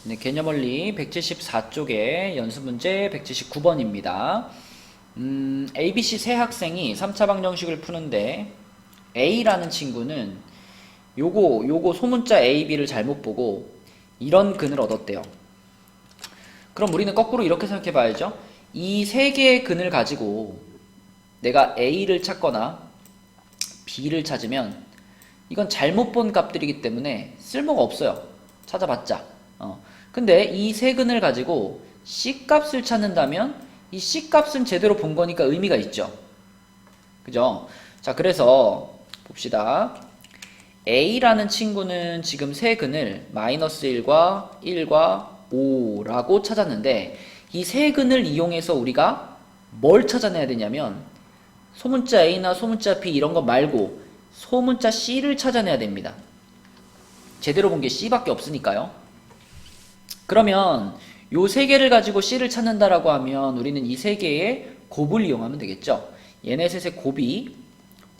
네, 개념원리 174쪽에 연습문제 179번입니다. ABC 세 학생이 3차 방정식을 푸는데 A라는 친구는 요거 소문자 A, B를 잘못 보고 이런 근을 얻었대요. 그럼 우리는 거꾸로 이렇게 생각해 봐야죠. 이 세 개의 근을 가지고 내가 A를 찾거나 B를 찾으면 이건 잘못 본 값들이기 때문에 쓸모가 없어요. 찾아봤자. 근데 이 세 근을 가지고 C 값을 찾는다면 이 C 값은 제대로 본 거니까 의미가 있죠. 그죠? 자, 그래서 봅시다. A라는 친구는 지금 세 근을 마이너스 1과 1과 5라고 찾았는데 이 세 근을 이용해서 우리가 뭘 찾아내야 되냐면 소문자 A나 소문자 B 이런 거 말고 소문자 C를 찾아내야 됩니다. 제대로 본 게 C밖에 없으니까요. 그러면 요 세 개를 가지고 C를 찾는다라고 하면 우리는 이 세 개의 곱을 이용하면 되겠죠. 얘네 셋의 곱이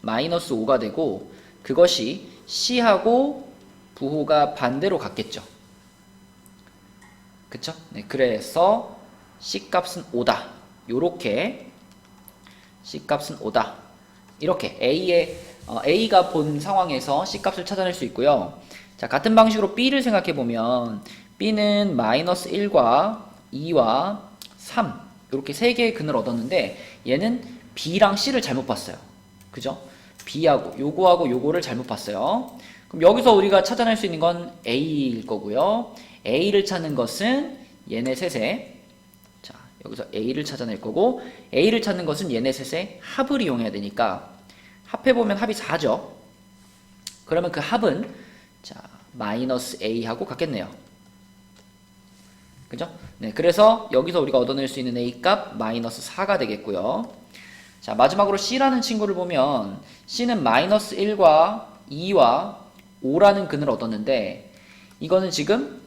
마이너스 5가 되고 그것이 C하고 부호가 반대로 같겠죠. 그쵸? 네, 그래서 C 값은 5다. 요렇게 C 값은 5다. 이렇게 A가 본 상황에서 C 값을 찾아낼 수 있고요. 자, 같은 방식으로 B를 생각해 보면 B는 마이너스 1과 2와 3 이렇게 세 개의 근을 얻었는데 얘는 B랑 C를 잘못 봤어요. 그죠? B하고 요거를 잘못 봤어요. 그럼 여기서 우리가 찾아낼 수 있는 건 A일 거고요. A를 찾는 것은 얘네 셋의 자, 여기서 A를 찾아낼 거고 A를 찾는 것은 얘네 셋의 합을 이용해야 되니까 합해보면 합이 4죠. 그러면 그 합은 자, 마이너스 A하고 같겠네요. 그죠? 네, 그래서 여기서 우리가 얻어낼 수 있는 A 값 마이너스 4가 되겠고요. 자, 마지막으로 C라는 친구를 보면 C는 마이너스 1과 2와 5라는 근을 얻었는데 이거는 지금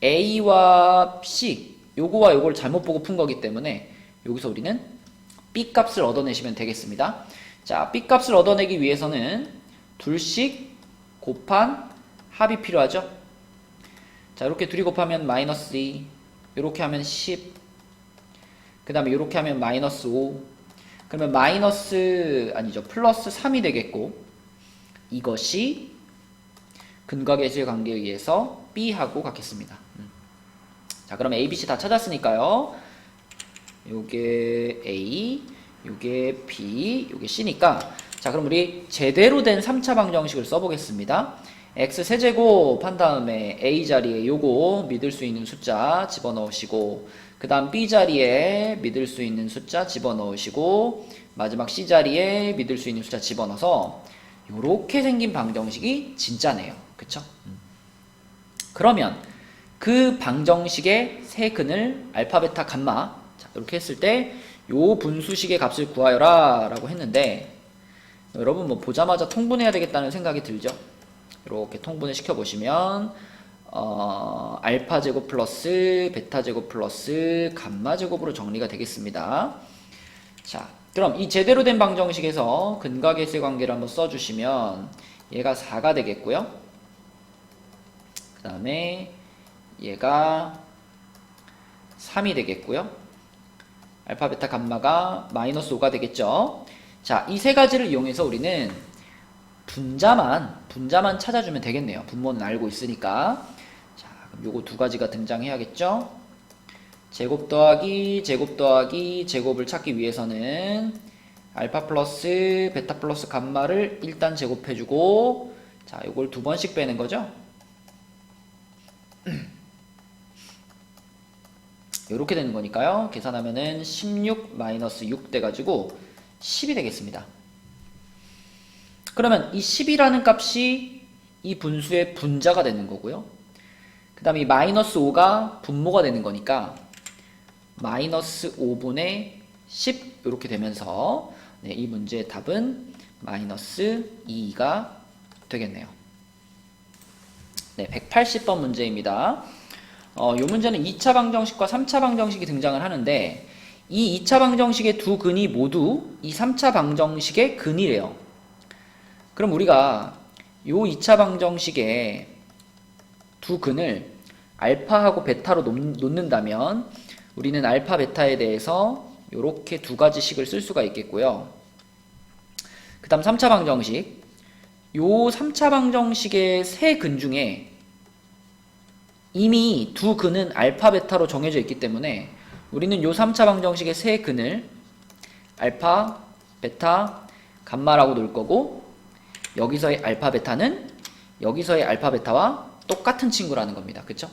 A와 C 요거와 요걸 잘못 보고 푼 거기 때문에 여기서 우리는 B 값을 얻어내시면 되겠습니다. 자, B 값을 얻어내기 위해서는 둘씩 곱한 합이 필요하죠. 자, 이렇게 둘이 곱하면 마이너스 2 이렇게 하면 10 그 다음에 이렇게 하면 마이너스 5 그러면 플러스 3이 되겠고 이것이 근과 계수의 관계에 의해서 B하고 같겠습니다. 자, 그럼 A, B, C 다 찾았으니까요. 요게 A, 요게 B, 요게 C니까 자, 그럼 우리 제대로 된 3차 방정식을 써보겠습니다. X 세제곱 한 다음에 A 자리에 요거 믿을 수 있는 숫자 집어넣으시고 그 다음 B 자리에 믿을 수 있는 숫자 집어넣으시고 마지막 C 자리에 믿을 수 있는 숫자 집어넣어서 요렇게 생긴 방정식이 진짜네요. 그쵸? 그러면 그 방정식의 세 근을 알파, 베타, 감마 자, 이렇게 했을 때 요 분수식의 값을 구하여라 라고 했는데 여러분 뭐 보자마자 통분해야 되겠다는 생각이 들죠? 이렇게 통분을 시켜보시면 알파 제곱 플러스 베타 제곱 플러스 감마 제곱으로 정리가 되겠습니다. 자, 그럼 이 제대로 된 방정식에서 근과 계수의 관계를 한번 써주시면 얘가 4가 되겠고요. 그 다음에 얘가 3이 되겠고요. 알파, 베타, 감마가 마이너스 5가 되겠죠. 자, 이 세 가지를 이용해서 우리는 분자만 찾아주면 되겠네요. 분모는 알고 있으니까. 자, 그럼 요거 두 가지가 등장해야겠죠. 제곱 더하기 제곱을 찾기 위해서는 알파 플러스 베타 플러스 감마를 일단 제곱해주고 자, 요걸 두 번씩 빼는 거죠. 요렇게 되는 거니까요. 계산하면은 16 마이너스 6 돼가지고 10이 되겠습니다. 그러면 이 10이라는 값이 이 분수의 분자가 되는 거고요. 그 다음에 이 마이너스 5가 분모가 되는 거니까 마이너스 5분의 10 이렇게 되면서 네, 이 문제의 답은 마이너스 2가 되겠네요. 네, 180번 문제입니다. 이 문제는 2차 방정식과 3차 방정식이 등장을 하는데 이 2차 방정식의 두 근이 모두 이 3차 방정식의 근이래요. 그럼 우리가 요 2차 방정식의 두 근을 알파하고 베타로 놓는다면 우리는 알파 베타에 대해서 이렇게 두 가지식을 쓸 수가 있겠고요. 그 다음 3차 방정식. 요 3차 방정식의 세 근 중에 이미 두 근은 알파 베타로 정해져 있기 때문에 우리는 요 3차 방정식의 세 근을 알파, 베타, 감마라고 놓을 거고, 여기서의 알파 베타는 여기서의 알파 베타와 똑같은 친구라는 겁니다. 그쵸?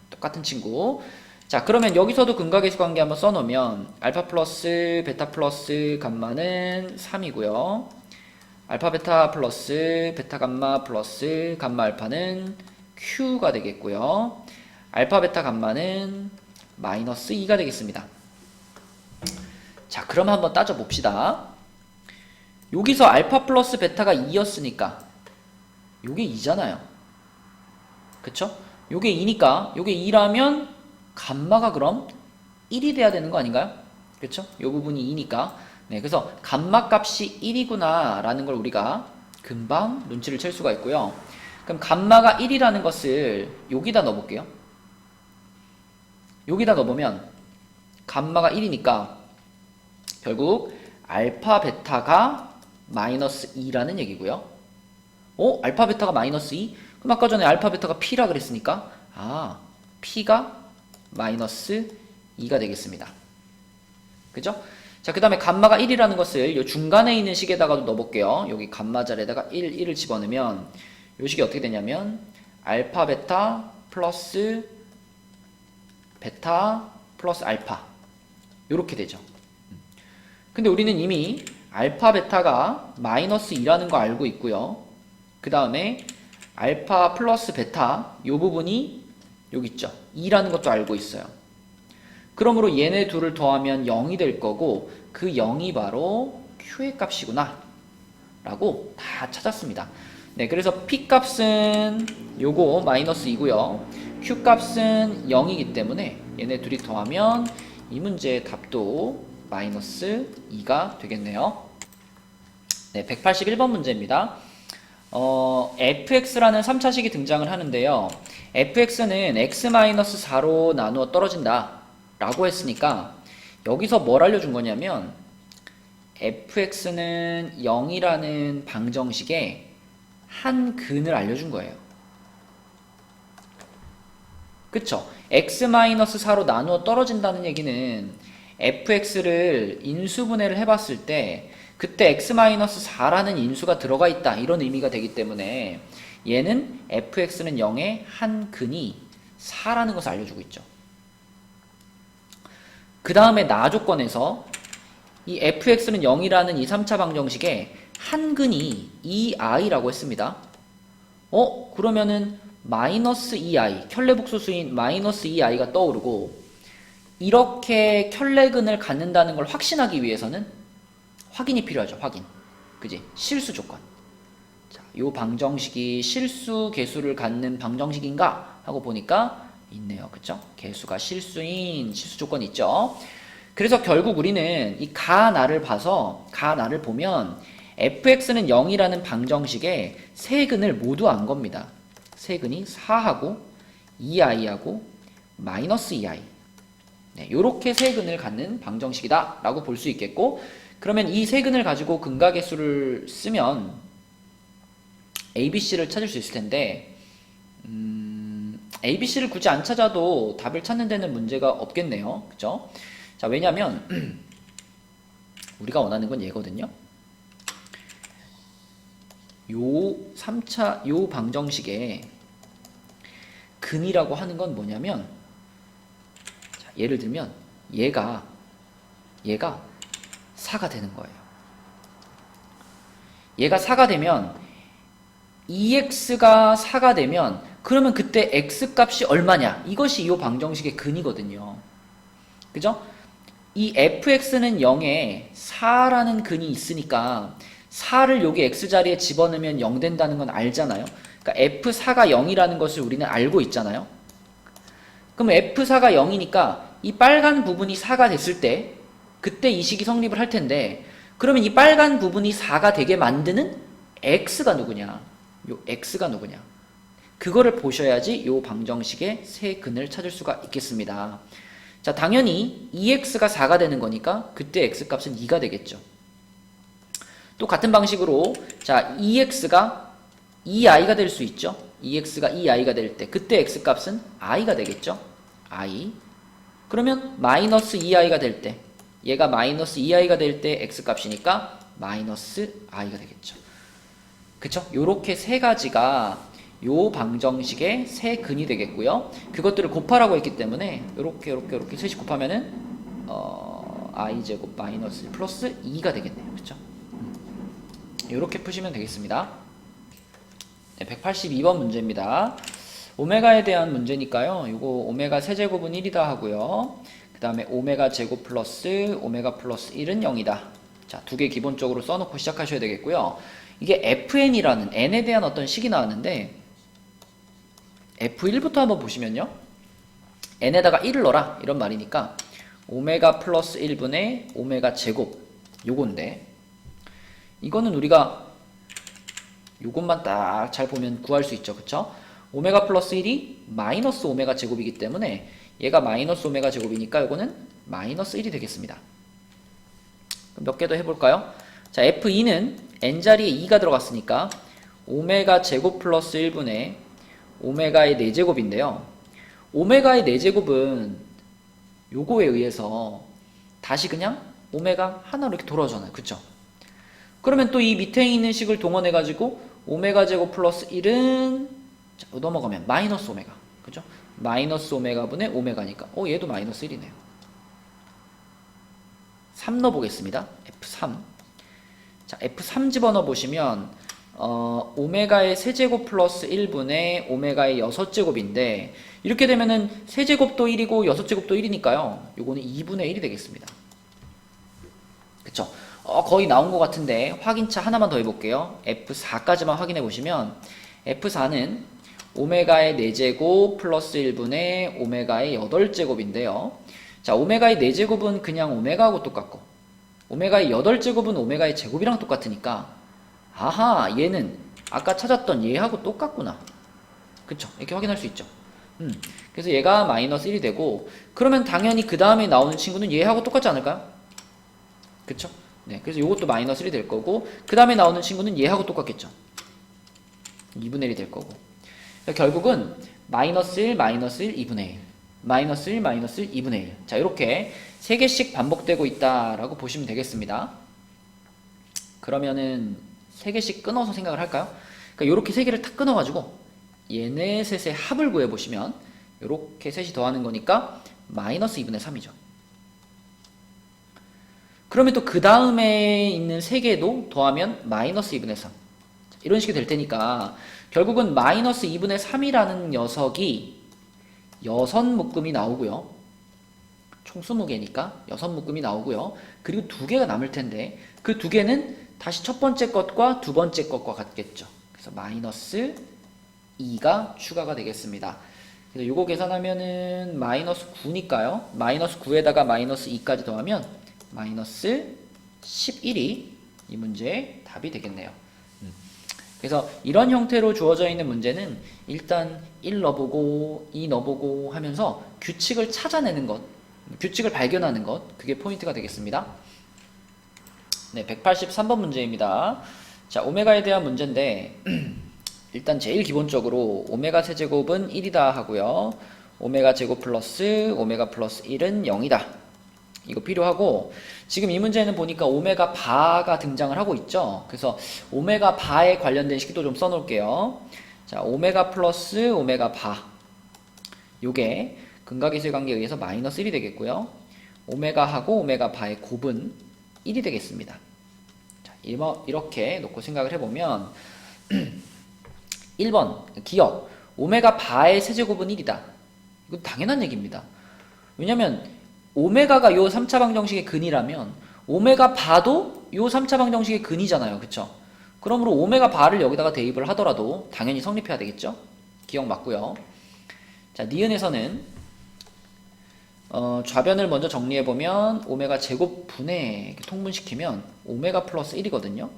똑같은 친구. 자, 그러면 여기서도 근각계수 관계 한번 써놓으면 알파 플러스 베타 플러스 감마는 3이고요. 알파 베타 플러스 베타 감마 플러스 감마 알파는 Q가 되겠고요. 알파 베타 감마는 마이너스 2가 되겠습니다. 자, 그럼 한번 따져봅시다. 여기서 알파 플러스 베타가 2였으니까 요게 2잖아요. 그쵸? 요게 2니까 요게 2라면 감마가 그럼 1이 돼야 되는 거 아닌가요? 그쵸? 요 부분이 2니까. 네, 그래서 감마 값이 1이구나 라는 걸 우리가 금방 눈치를 챌 수가 있고요. 그럼 감마가 1이라는 것을 여기다 넣어볼게요. 여기다 넣어보면 감마가 1이니까 결국 알파 베타가 마이너스 2라는 얘기고요. 알파 베타가 마이너스 2? 그럼 아까 전에 알파 베타가 P라 그랬으니까 P가 마이너스 2가 되겠습니다. 그죠? 자, 그 다음에 감마가 1이라는 것을 요 중간에 있는 식에다가도 넣어볼게요. 여기 감마 자리에다가 1을 집어넣으면 요 식이 어떻게 되냐면 알파 베타 플러스 베타 플러스 알파 요렇게 되죠. 근데 우리는 이미 알파 베타가 마이너스 2라는 거 알고 있고요. 그 다음에 알파 플러스 베타 요 부분이 여기 있죠. 2라는 것도 알고 있어요. 그러므로 얘네 둘을 더하면 0이 될 거고 그 0이 바로 Q의 값이구나 라고 다 찾았습니다. 네, 그래서 P 값은 요거 마이너스 2고요. Q 값은 0이기 때문에 얘네 둘이 더하면 이 문제의 답도 마이너스 2가 되겠네요. 네, 181번 문제입니다. fx라는 3차식이 등장을 하는데요. fx는 x-4로 나누어 떨어진다 라고 했으니까 여기서 뭘 알려준 거냐면 fx는 0이라는 방정식의 한 근을 알려준 거예요. 그쵸? x-4로 나누어 떨어진다는 얘기는 fx를 인수분해를 해봤을 때 그때 x-4라는 인수가 들어가 있다 이런 의미가 되기 때문에 얘는 fx는 0의 한 근이 4라는 것을 알려주고 있죠. 그 다음에 나 조건에서 이 fx는 0이라는 이 3차 방정식에 한 근이 2i라고 했습니다. 그러면은 마이너스 2i, 켤레복소수인 마이너스 2i가 떠오르고 이렇게 켤레근을 갖는다는 걸 확신하기 위해서는 확인이 필요하죠. 확인. 그지? 실수 조건. 자, 요 방정식이 실수 개수를 갖는 방정식인가 하고 보니까 있네요. 그쵸? 개수가 실수인 실수 조건이 있죠. 그래서 결국 우리는 이 가나를 봐서 가나를 보면 fx는 0이라는 방정식에 세 근을 모두 안 겁니다. 세 근이 4하고 2i하고 마이너스 2i. 네, 요렇게 세 근을 갖는 방정식이다 라고 볼 수 있겠고, 그러면 이 세 근을 가지고 근각계수를 쓰면 ABC를 찾을 수 있을 텐데 ABC를 굳이 안 찾아도 답을 찾는 데는 문제가 없겠네요. 그쵸? 자, 왜냐면 우리가 원하는 건 얘거든요. 요 3차 요 방정식의 근이라고 하는 건 뭐냐면, 자, 예를 들면 얘가 4가 되는 거예요. 얘가 4가 되면 2x가 4가 되면 그러면 그때 x 값이 얼마냐? 이것이 이 방정식의 근이거든요. 그죠? 이 fx는 0에 4라는 근이 있으니까 4를 여기 x자리에 집어넣으면 0 된다는 건 알잖아요. 그러니까 f4가 0이라는 것을 우리는 알고 있잖아요. 그럼 f4가 0이니까 이 빨간 부분이 4가 됐을 때 그때 이 식이 성립을 할 텐데, 그러면 이 빨간 부분이 4가 되게 만드는 x가 누구냐? 요 x가 누구냐? 그거를 보셔야지 요 방정식의 세 근을 찾을 수가 있겠습니다. 자, 당연히 2x가 4가 되는 거니까 그때 x값은 2가 되겠죠. 또 같은 방식으로 자 2x가 2i가 될 수 있죠. 2x가 2i가 될 때 그때 x값은 i가 되겠죠. i. 그러면 마이너스 2i가 될 때 얘가 마이너스 2i가 될 때 x값이니까 마이너스 i가 되겠죠. 그쵸? 요렇게 세 가지가 요 방정식의 세 근이 되겠고요. 그것들을 곱하라고 했기 때문에 요렇게 셋이 곱하면은 i제곱 마이너스 1 플러스 2가 되겠네요. 그쵸? 요렇게 푸시면 되겠습니다. 네, 182번 문제입니다. 오메가에 대한 문제니까요. 요거 오메가 세제곱은 1이다 하고요. 그 다음에 오메가 제곱 플러스 오메가 플러스 1은 0이다. 자, 두 개 기본적으로 써놓고 시작하셔야 되겠고요. 이게 fn이라는 n에 대한 어떤 식이 나왔는데 f1부터 한번 보시면요. n에다가 1을 넣어라 이런 말이니까 오메가 플러스 1분의 오메가 제곱 요건데 이거는 우리가 요것만 딱 잘 보면 구할 수 있죠. 그쵸? 오메가 플러스 1이 마이너스 오메가 제곱이기 때문에 얘가 마이너스 오메가 제곱이니까 요거는 마이너스 1이 되겠습니다. 몇 개 더 해볼까요? 자, f2는 n자리에 2가 들어갔으니까 오메가 제곱 플러스 1분의 오메가의 4제곱인데요. 오메가의 4제곱은 요거에 의해서 다시 그냥 오메가 하나로 이렇게 돌아오잖아요. 그쵸? 그러면 또 이 밑에 있는 식을 동원해가지고 오메가 제곱 플러스 1은 자, 넘어가면 마이너스 오메가. 그죠? 마이너스 오메가 분의 오메가니까 얘도 마이너스 1이네요. 3 넣어보겠습니다. F3. 자, F3 집어넣어 보시면 오메가의 세제곱 플러스 1분의 오메가의 6제곱인데 이렇게 되면은 세제곱도 1이고 6제곱도 1이니까요. 요거는 2분의 1이 되겠습니다. 그쵸? 거의 나온 것 같은데 확인차 하나만 더 해볼게요. F4까지만 확인해 보시면 F4는 오메가의 4제곱 플러스 1분의 오메가의 8제곱인데요. 자, 오메가의 4제곱은 그냥 오메가하고 똑같고 오메가의 8제곱은 오메가의 제곱이랑 똑같으니까 아하, 얘는 아까 찾았던 얘하고 똑같구나. 그쵸? 이렇게 확인할 수 있죠. 그래서 얘가 마이너스 1이 되고 그러면 당연히 그 다음에 나오는 친구는 얘하고 똑같지 않을까요? 그쵸? 네, 그래서 이것도 마이너스 1이 될 거고 그 다음에 나오는 친구는 얘하고 똑같겠죠. 2분의 1이 될 거고 결국은 마이너스 1, 마이너스 1, 2분의 1 마이너스 1, 마이너스 1, 2분의 1 자, 이렇게 3개씩 반복되고 있다라고 보시면 되겠습니다. 그러면은 3개씩 끊어서 생각을 할까요? 그러니까 이렇게 3개를 탁 끊어가지고 얘네 셋의 합을 구해보시면 이렇게 셋이 더하는 거니까 마이너스 2분의 3이죠. 그러면 또 그 다음에 있는 3개도 더하면 마이너스 2분의 3 이런 식이 될 테니까 결국은 마이너스 2분의 3이라는 녀석이 6묶음이 나오고요. 총 20개니까 6묶음이 나오고요. 그리고 2개가 남을 텐데 그 2개는 다시 첫 번째 것과 두 번째 것과 같겠죠. 그래서 마이너스 2가 추가가 되겠습니다. 그래서 요거 계산하면은 마이너스 9니까요. 마이너스 9에다가 마이너스 2까지 더하면 마이너스 11이 이 문제의 답이 되겠네요. 그래서 이런 형태로 주어져 있는 문제는 일단 1 넣어보고 2 넣어보고 하면서 규칙을 찾아내는 것, 규칙을 발견하는 것, 그게 포인트가 되겠습니다. 네, 183번 문제입니다. 자, 오메가에 대한 문제인데 일단 제일 기본적으로 오메가 세제곱은 1이다 하고요. 오메가 제곱 플러스 오메가 플러스 1은 0이다. 이거 필요하고 지금 이 문제는 보니까 오메가 바가 등장을 하고 있죠. 그래서 오메가 바에 관련된 식도 좀 써놓을게요. 자, 오메가 플러스 오메가 바 요게 근각이슬 관계에 의해서 마이너스 1이 되겠고요. 오메가하고 오메가 바의 곱은 1이 되겠습니다. 자, 이렇게 놓고 생각을 해보면 1번 기억 오메가 바의 세제곱은 1이다. 이건 당연한 얘기입니다. 왜냐면 오메가가 요 3차 방정식의 근이라면 오메가 바도 요 3차 방정식의 근이잖아요. 그쵸? 그러므로 오메가 바를 여기다가 대입을 하더라도 당연히 성립해야 되겠죠? 기억 맞고요. 자, 니은에서는 좌변을 먼저 정리해보면 오메가 제곱 분해 통분시키면 오메가 플러스 1이거든요.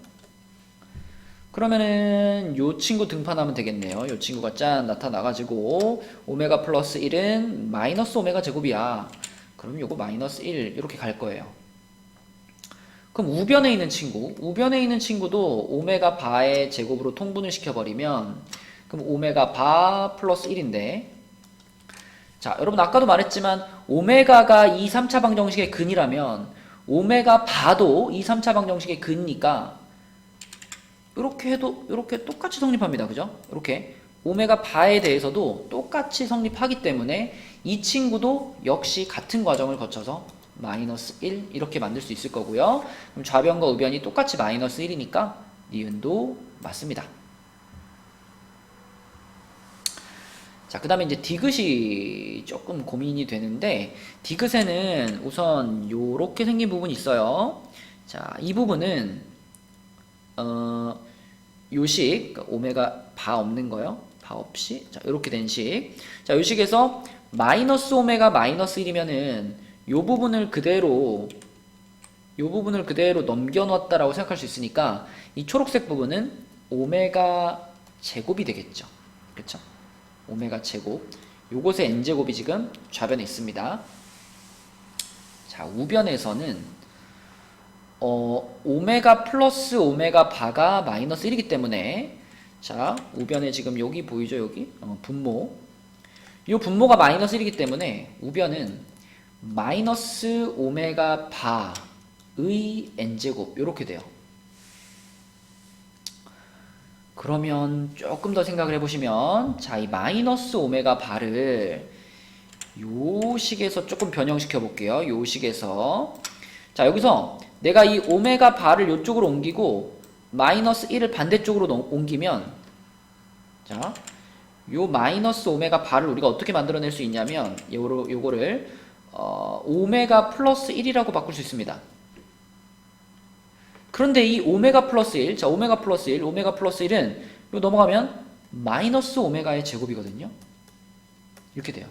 그러면은 요 친구 등판하면 되겠네요. 요 친구가 짠 나타나가지고 오메가 플러스 1은 마이너스 오메가 제곱이야. 그럼 요거 마이너스 1 이렇게 갈 거예요. 그럼 우변에 있는 친구도 오메가 바의 제곱으로 통분을 시켜버리면 그럼 오메가 바 플러스 1인데, 자 여러분 아까도 말했지만 오메가가 이 3차 방정식의 근이라면 오메가 바도 이 3차 방정식의 근이니까 이렇게 해도 이렇게 똑같이 성립합니다. 그죠? 이렇게 오메가 바에 대해서도 똑같이 성립하기 때문에 이 친구도 역시 같은 과정을 거쳐서 마이너스 1 이렇게 만들 수 있을 거고요. 그럼 좌변과 우변이 똑같이 마이너스 1이니까 니은도 맞습니다. 자, 그 다음에 이제 디귿이 조금 고민이 되는데, 디귿에는 우선 요렇게 생긴 부분이 있어요. 자, 이 부분은 요식, 그러니까 오메가 바 없는 거요. 바 없이. 자, 이렇게 된 식. 자, 요식에서 마이너스 오메가 마이너스 1이면은 요 부분을 그대로 넘겨놨다라고 생각할 수 있으니까 이 초록색 부분은 오메가 제곱이 되겠죠. 그쵸? 오메가 제곱. 요것의 n제곱이 지금 좌변에 있습니다. 자, 우변에서는 오메가 플러스 오메가 바가 마이너스 1이기 때문에, 자 우변에 지금 여기 보이죠? 여기 분모, 이 분모가 마이너스 1이기 때문에 우변은 마이너스 오메가 바의 n제곱 이렇게 돼요. 그러면 조금 더 생각을 해보시면, 자 이 마이너스 오메가 바를 요 식에서 조금 변형시켜 볼게요. 요 식에서, 자 여기서 내가 이 오메가 바를 이쪽으로 옮기고 마이너스 1을 반대쪽으로 옮기면, 자, 요 마이너스 오메가 바를 우리가 어떻게 만들어낼 수 있냐면 요거를 오메가 플러스 1이라고 바꿀 수 있습니다. 그런데 이 오메가 플러스 1, 자 오메가 플러스 1은 요 넘어가면 마이너스 오메가의 제곱이거든요. 이렇게 돼요.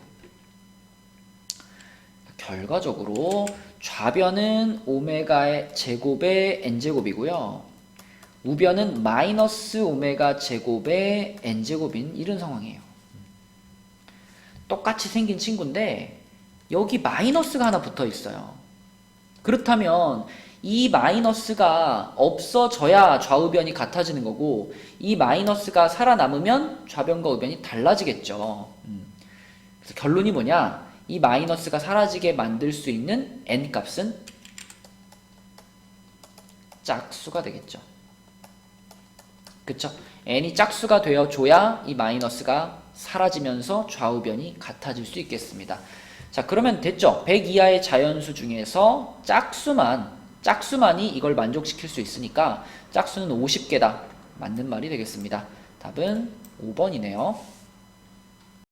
결과적으로 좌변은 오메가의 제곱의 n제곱이고요. 우변은 마이너스 오메가 제곱의 n제곱인 이런 상황이에요. 똑같이 생긴 친구인데 여기 마이너스가 하나 붙어 있어요. 그렇다면 이 마이너스가 없어져야 좌우변이 같아지는 거고, 이 마이너스가 살아남으면 좌변과 우변이 달라지겠죠. 그래서 결론이 뭐냐? 이 마이너스가 사라지게 만들 수 있는 n값은 짝수가 되겠죠. 그쵸? n이 짝수가 되어줘야 이 마이너스가 사라지면서 좌우변이 같아질 수 있겠습니다. 자, 그러면 됐죠? 100 이하의 자연수 중에서 짝수만이 이걸 만족시킬 수 있으니까 짝수는 50개다. 맞는 말이 되겠습니다. 답은 5번이네요.